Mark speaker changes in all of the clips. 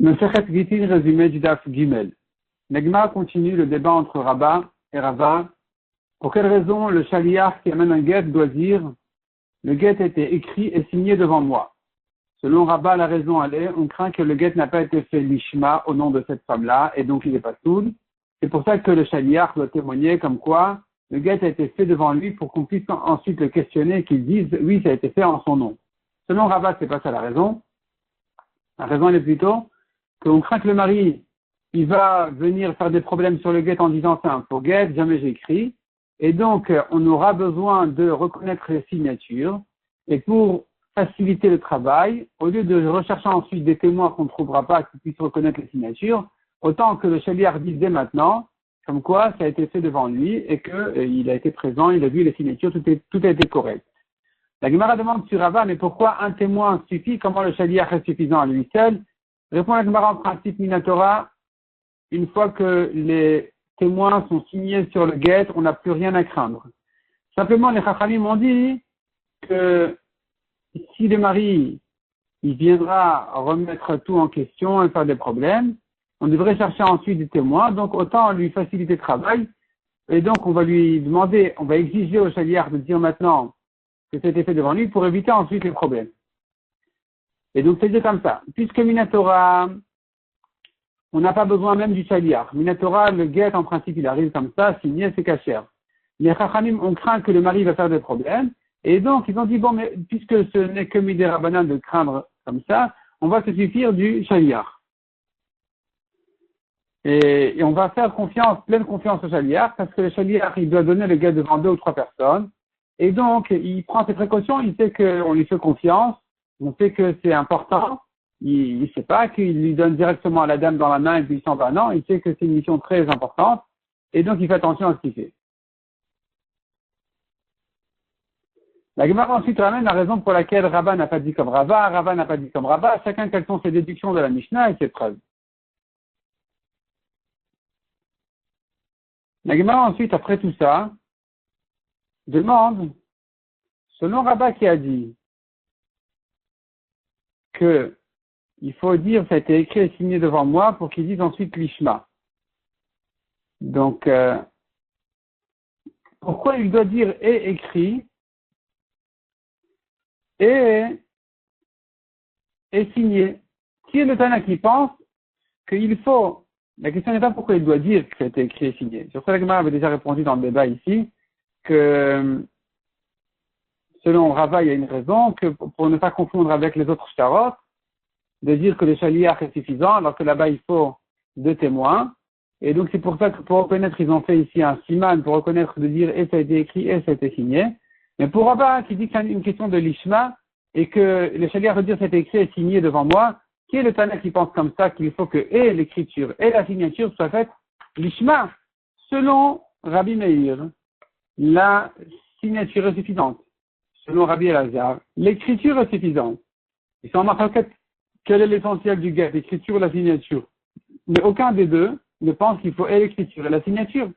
Speaker 1: Masechet Gittin, résumé du Daf Gimel. L'Agma continue le débat entre Rabba et Rava. Pour quelle raison le shaliach qui amène un guet doit dire le guet a été écrit et signé devant moi? Selon Rabba, la raison elle est, on craint que le guet n'a pas été fait lishma au nom de cette femme-là et donc il n'est pas soud. C'est pour ça que le shaliach doit témoigner comme quoi le guet a été fait devant lui pour qu'on puisse ensuite le questionner et qu'il dise oui, ça a été fait en son nom. Selon Rabba, c'est pas ça la raison. La raison elle est plutôt qu'on craint que le mari, il va venir faire des problèmes sur le guet en disant c'est un faux guet, jamais j'ai écrit. Et donc, on aura besoin de reconnaître les signatures. Et pour faciliter le travail, au lieu de rechercher ensuite des témoins qu'on ne trouvera pas qui puissent reconnaître les signatures, autant que le shaliach dise dès maintenant, comme quoi ça a été fait devant lui et qu'il a été présent, il a vu les signatures, tout a été correct. La Gemara demande sur Rava, mais pourquoi un témoin suffit? Comment le shaliach est suffisant à lui seul? Répond la Gemara en principe Minatora, une fois que les témoins sont signés sur le guet, on n'a plus rien à craindre. Simplement, les Chachamim m'ont dit que si le mari, il viendra remettre tout en question et faire des problèmes, on devrait chercher ensuite des témoins, donc autant lui faciliter le travail, et donc on va lui demander, on va exiger au shaliach de dire maintenant que c'était fait devant lui pour éviter ensuite les problèmes. Et donc c'est dit comme ça. Puisque Minatora, on n'a pas besoin même du shaliach. Minatora, le guet en principe il arrive comme ça, signé, c'est cachère. Les chachamim ont craint que le mari va faire des problèmes, et donc ils ont dit bon, mais puisque ce n'est que midé rabbanan de craindre comme ça, on va se suffire du shaliach. Et on va faire pleine confiance au shaliach, parce que le shaliach il doit donner le guet devant 2 ou 3 personnes, et donc il prend ses précautions, il sait qu'on lui fait confiance. On sait que c'est important. Il ne sait pas qu'il lui donne directement à la dame dans la main et puis il s'en va. Non, il sait que c'est une mission très importante et donc il fait attention à ce qu'il fait. La Gemara ensuite ramène la raison pour laquelle Rabba n'a pas dit comme Rava, Rava n'a pas dit comme Rabba. Chacun quelles sont ses déductions de la Mishnah et ses preuves. La Gemara ensuite, après tout ça, demande, selon Rabba qui a dit que il faut dire ça a été écrit et signé devant moi pour qu'ils disent ensuite l'ishma. Donc, pourquoi il doit dire et écrit et signé? Qui est le Tana qui pense qu'il faut, la question n'est pas pourquoi il doit dire que ça a été écrit et signé. Sur ça, la Gemara avait déjà répondu dans le débat ici que selon Rava, il y a une raison que pour ne pas confondre avec les autres shtarot, de dire que le shaliach est suffisant, alors que là-bas il faut 2 témoins. Et donc c'est pour ça que pour reconnaître, ils ont fait ici un siman, pour reconnaître de dire et ça a été écrit et ça a été signé. Mais pour Rabba qui dit que c'est une question de l'ishma, et que le shaliach veut dire ça a été écrit et signé devant moi, qui est le Tana qui pense comme ça qu'il faut que et l'écriture et la signature soient faites l'ishma? Selon Rabbi Meir, la signature est suffisante. Selon Rabbi Elazar, l'écriture est suffisante. Ils sont en marquette. Quel est l'essentiel du guet, l'écriture ou la signature? Mais aucun des deux ne pense qu'il faut et l'écriture et la signature.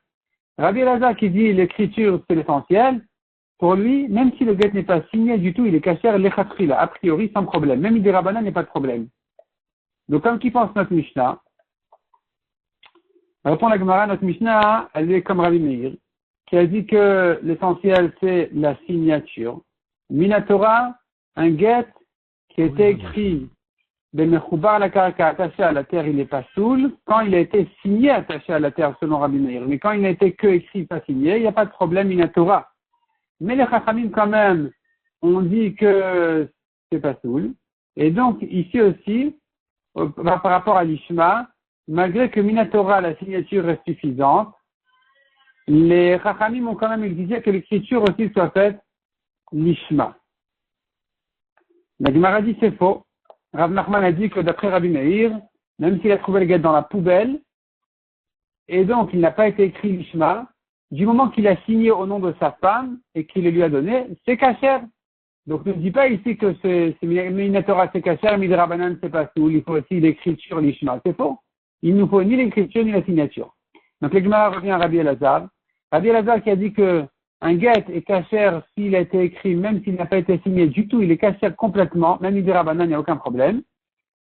Speaker 1: Rabbi Elazar qui dit l'écriture c'est l'essentiel, pour lui, même si le guet n'est pas signé du tout, il est caché l'echatchila, a priori sans problème. Même idée rabbanan n'est pas de problème. Donc comme qui pense notre Mishnah, répond la Gemara, notre Mishnah, elle est comme Rabbi Meir, qui a dit que l'essentiel c'est la signature. Minatora, un guet qui était écrit de Mechoubar la Karaka attaché à la terre, il n'est pas soul. Quand il a été signé attaché à la terre, selon Rabbi Meir. Mais quand il n'a été que écrit, pas signé, il n'y a pas de problème, Minatora. Mais les Chachamim, quand même, on dit que c'est pas soul. Et donc, ici aussi, par rapport à l'Ishma, malgré que Minatora, la signature est suffisante, les Chachamim ont quand même exigé que l'écriture aussi soit faite l'Ishma. La Gemara dit c'est faux. Rav Nachman a dit que d'après Rabbi Meir, même s'il a trouvé le guet dans la poubelle, et donc il n'a pas été écrit l'ishma, du moment qu'il a signé au nom de sa femme et qu'il le lui a donné, c'est kasher. Donc ne dis pas ici que c'est Minatora c'est kasher, Midrabanan c'est pas tout, il faut aussi l'écriture l'ishma. C'est faux. Il ne nous faut ni l'écriture ni la signature. Donc le Gemara revient à Rabbi Elazar. Rabbi Elazar qui a dit que un guet est kasher s'il a été écrit, même s'il n'a pas été signé du tout, il est kasher complètement, même Idé Rabbanan, il n'y a aucun problème.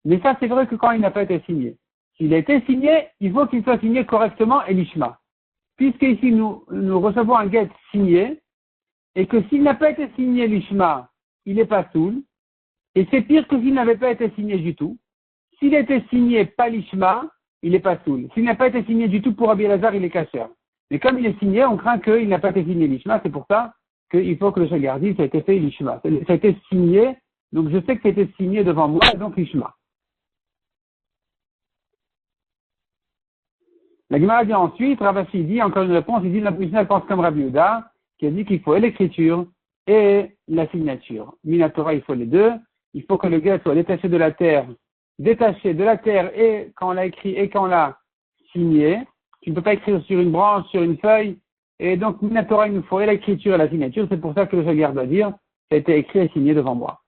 Speaker 1: Mais ça, c'est vrai que quand il n'a pas été signé. S'il a été signé, il faut qu'il soit signé correctement et l'ishma. Puisqu'ici, nous recevons un get signé, et que s'il n'a pas été signé l'ishma, il est pas soul, et c'est pire que s'il n'avait pas été signé du tout. S'il a été signé pas l'ishma, il est pas soul. S'il n'a pas été signé du tout pour Rabbi Elazar, il est kasher. Mais comme il est signé, on craint qu'il n'a pas été signé l'ishma, c'est pour ça qu'il faut que le Shagar dise ça a été fait l'ishma. Ça a été signé, donc je sais que ça a été signé devant moi, donc l'ishma. La Gemara dit ensuite, Ravashi dit, encore une réponse, il dit la Mishnah pense comme Rabbi Yehuda, qui a dit qu'il faut l'écriture et la signature. Minatora, il faut les deux. Il faut que le get soit détaché de la terre et quand on l'a écrit et quand on l'a signé. Tu ne peux pas écrire sur une branche, sur une feuille. Et donc, Minatora, il nous faut et l'écriture et la signature. C'est pour ça que le Shagar doit dire, ça a été écrit et signé devant moi.